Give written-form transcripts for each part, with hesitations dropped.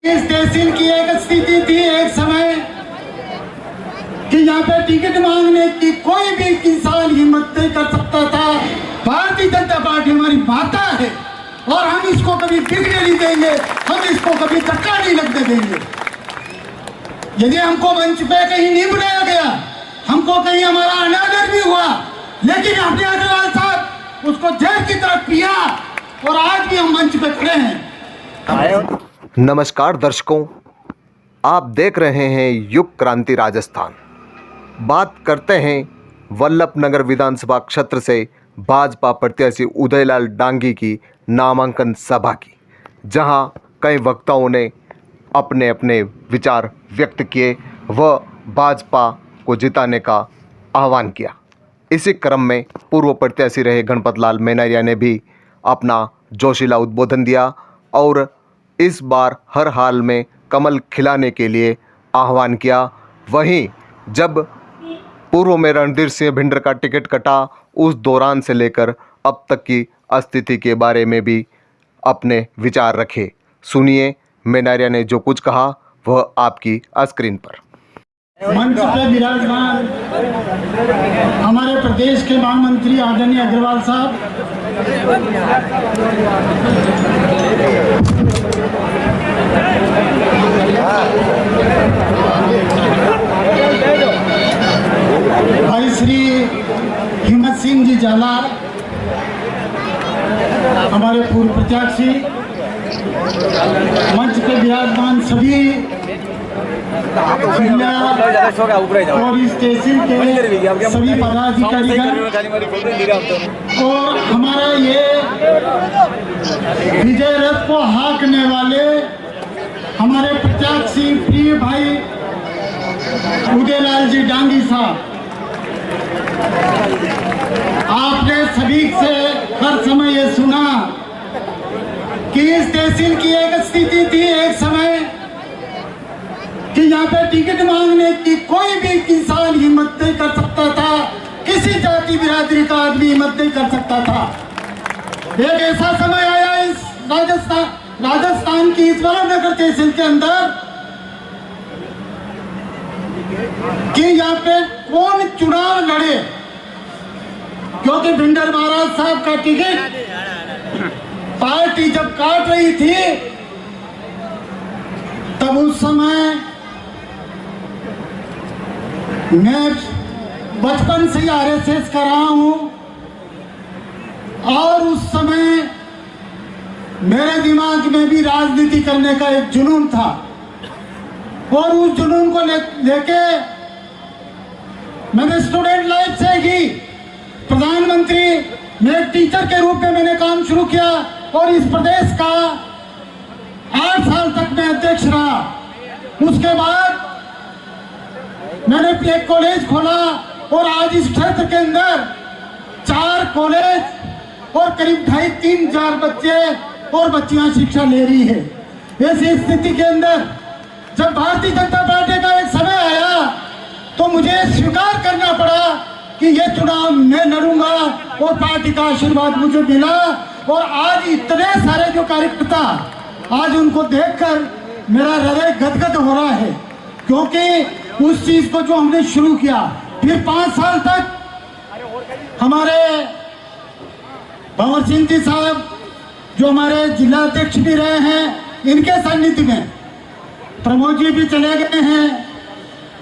इस तहसील की एक स्थिति थी एक समय कि यहाँ पे टिकट मांगने की कोई भी इंसान हिम्मत नहीं कर सकता था। भारतीय जनता पार्टी हमारी माता है और हम इसको कभी बिगड़ने नहीं देंगे, हम इसको कभी धक्का नहीं लगने देंगे। यदि हमको मंच पे कहीं नहीं बुलाया गया, हमको कहीं हमारा अनादर भी हुआ, लेकिन अपने अग्रवाल साहब उसको जेल की तरफ किया और आज भी हम मंच पे खड़े हैं। नमस्कार दर्शकों, आप देख रहे हैं युग क्रांति राजस्थान। बात करते हैं वल्लभनगर विधानसभा क्षेत्र से भाजपा प्रत्याशी उदयलाल डांगी की नामांकन सभा की, जहां कई वक्ताओं ने अपने अपने विचार व्यक्त किए व भाजपा को जिताने का आह्वान किया। इसी क्रम में पूर्व प्रत्याशी रहे गणपत लाल मेनारिया ने भी अपना जोशीला उद्बोधन दिया और इस बार हर हाल में कमल खिलाने के लिए आह्वान किया। वहीं जब पूर्व में रणधीर सिंह भिंडर का टिकट कटा, उस दौरान से लेकर अब तक की स्थिति के बारे में भी अपने विचार रखे। सुनिए मेनारिया ने जो कुछ कहा वह आपकी स्क्रीन पर। मंच पे विराजमान हमारे प्रदेश के महामंत्री आदरणीय अग्रवाल साहब, भाई श्री हिम्मत सिंह जी जाला, हमारे पूर्व प्रत्याशी, मंच पे विराजमान सभी जिला और इस तहसील के सभी पदाधिकारीगण और हमारा ये विजय रथ को हाँकने वाले हमारे प्रत्याशी प्रिय भाई उदयलाल जी डांगी साहब, आपने सभी से हर समय ये सुना कि इस तहसील की एक स्थिति थी एक समय कि यहाँ पे टिकट मांगने की कोई भी इंसान हिम्मत नहीं कर सकता था, किसी जाति बिरादरी का आदमी हिम्मत नहीं कर सकता था। एक ऐसा समय आया इस राजस्थान की इस वल्लभनगर तहसील के अंदर कि यहाँ पे कौन चुनाव लड़े, क्योंकि भिंडर महाराज साहब का टिकट पार्टी जब काट रही थी तब उस समय मैं बचपन से आरएसएस कर रहा हूं और उस समय मेरे दिमाग में भी राजनीति करने का एक जुनून था और उस जुनून को लेके मैंने स्टूडेंट लाइफ से ही प्रधानमंत्री में एक टीचर के रूप में मैंने काम शुरू किया और इस प्रदेश का 8 साल तक मैं अध्यक्ष रहा। उसके बाद मैंने एक कॉलेज खोला और आज इस क्षेत्र के अंदर 4 कॉलेज और करीब 2.5-3 बच्चे और बच्चियां शिक्षा ले रही है। ऐसी स्थिति के अंदर जब भारतीय जनता पार्टी का एक समय आया तो मुझे स्वीकार करना पड़ा कि ये चुनाव मैं लड़ूंगा और पार्टी का आशीर्वाद मुझे मिला और आज इतने सारे जो कार्यकर्ता, आज उनको देखकर मेरा हृदय गदगद हो रहा है, क्योंकि उस चीज को जो हमने शुरू किया, फिर 5 साल तक हमारे भंवर सिंह जी साहब जो हमारे जिला अध्यक्ष भी रहे हैं, इनके सानिध्य में प्रमोद जी भी चले गए हैं,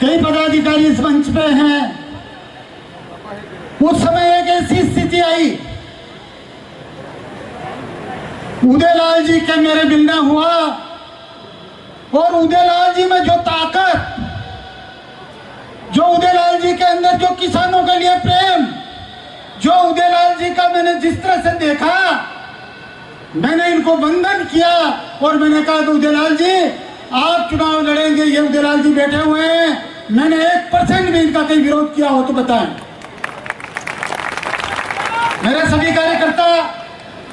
कई पदाधिकारी इस मंच पे हैं। उस समय एक ऐसी स्थिति आई, उदयलाल जी के मेरे मिलना हुआ और उदयलाल जी में जो ताकत, जो उदयलाल जी के अंदर जो किसानों के लिए प्रेम, जो उदयलाल जी का मैंने जिस तरह से देखा, मैंने इनको वंदन किया और मैंने कहा कि उदयलाल जी आप चुनाव लड़ेंगे। ये उदयलाल जी बैठे हुए हैं, मैंने 1% भी इनका कहीं विरोध किया हो तो बताएं मेरे सभी कार्यकर्ता,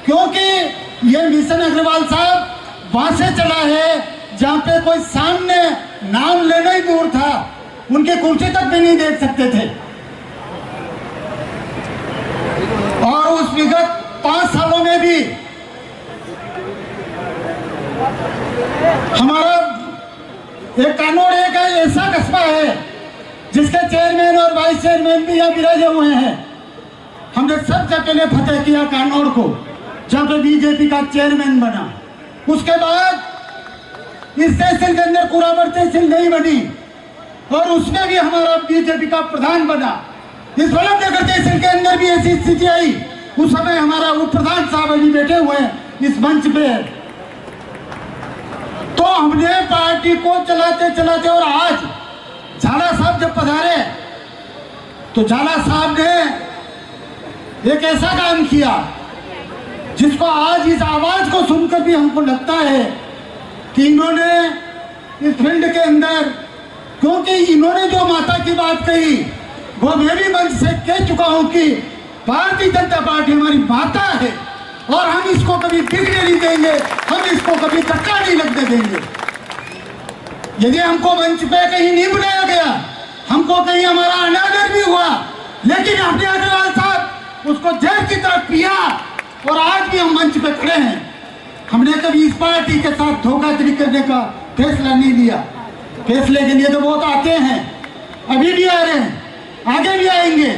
क्योंकि ये मिशन अग्रवाल साहब वहां से चला है जहां पे कोई सामने नाम लेना ही दूर था, उनकी कुर्सी तक भी नहीं देख सकते थे। और उस विगत 5 सालों में भी हमारा ये कानोड़ एक ऐसा कस्बा है जिसके चेयरमैन और वाइस चेयरमैन भी यहाँ विराजे हुए हैं। हमने सबसे पहले फतेह किया कानोड़ को, जहाँ पे बीजेपी का चेयरमैन बना। उसके बाद इस तहसील के अंदर कुराबर तहसील नहीं बनी और उसमें भी हमारा बीजेपी का प्रधान बना। इस वल्लभनगर तहसील के अंदर भी ऐसी स्थिति आई, उस समय हमारा उप प्रधान साहब अभी बैठे हुए हैं इस मंच पे। तो हमने पार्टी को चलाते चलाते, और आज झाला साहब जब पधारे तो झाला साहब ने एक ऐसा काम किया जिसको आज इस आवाज को सुनकर भी हमको लगता है कि इन्होंने इस फील्ड के अंदर, क्योंकि इन्होंने जो माता की बात कही वो मैं भी मंच से कह चुका हूं कि भारतीय जनता पार्टी हमारी माता है और हम इसको कभी बिगड़ने नहीं देंगे, हम इसको कभी धक्का नहीं लगने देंगे। यदि हमको मंच पे कहीं नहीं बुलाया गया, हमको कहीं हमारा अनादर भी हुआ, लेकिन अपने अग्रवाल साहब उसको जेल की तरफ पिया और आज भी हम मंच पे खड़े हैं। हमने कभी इस पार्टी के साथ धोखाधड़ी करने का फैसला नहीं लिया। फैसले के लिए तो बहुत आते हैं, अभी भी आ रहे हैं, आगे भी आएंगे,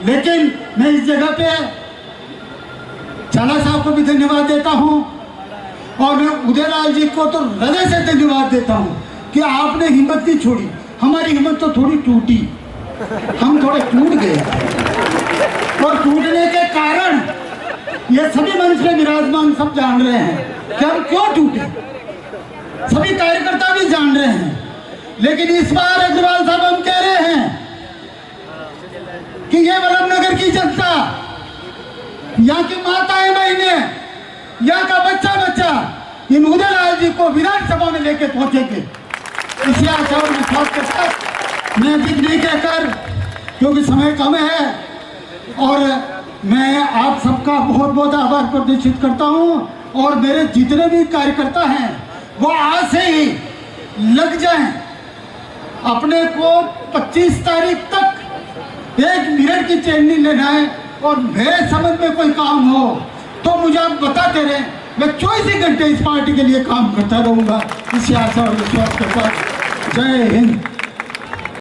लेकिन मैं इस जगह पे झाला साहब को भी धन्यवाद देता हूं और मैं उदयलाल जी को तो हृदय से धन्यवाद देता हूं कि आपने हिम्मत नहीं छोड़ी। हमारी हिम्मत तो थोड़ी टूटी, हम थोड़े टूट गए और टूटने के कारण ये सभी मंच में विराजमान सब जान रहे हैं कि हम क्यों टूटे, सभी कार्यकर्ता भी जान रहे हैं। लेकिन इस बार अग्रवाल साहब हम कह रहे हैं कि ये वल्लभनगर की जनता, यहाँ की माताएं बहनें, यहाँ का बच्चा बच्चा इन उदयलाल जी को विधानसभा में लेके पहुंचेंगे। इसी आशा और विश्वास के साथ मैं अधिक नहीं कहकर, क्योंकि समय कम है, और मैं आप सबका बहुत बहुत आभार प्रदर्शित करता हूं और मेरे जितने भी कार्यकर्ता हैं वो आज से ही लग जाएं। अपने को 25 तारीख तक 1 मिनट की चैन नहीं लेना है और मेरे समझ में कोई काम हो तो मुझे आप बताते रहे, मैं 24 घंटे इस पार्टी के लिए काम करता रहूंगा। इसी आशा और विश्वास के साथ जय हिंद।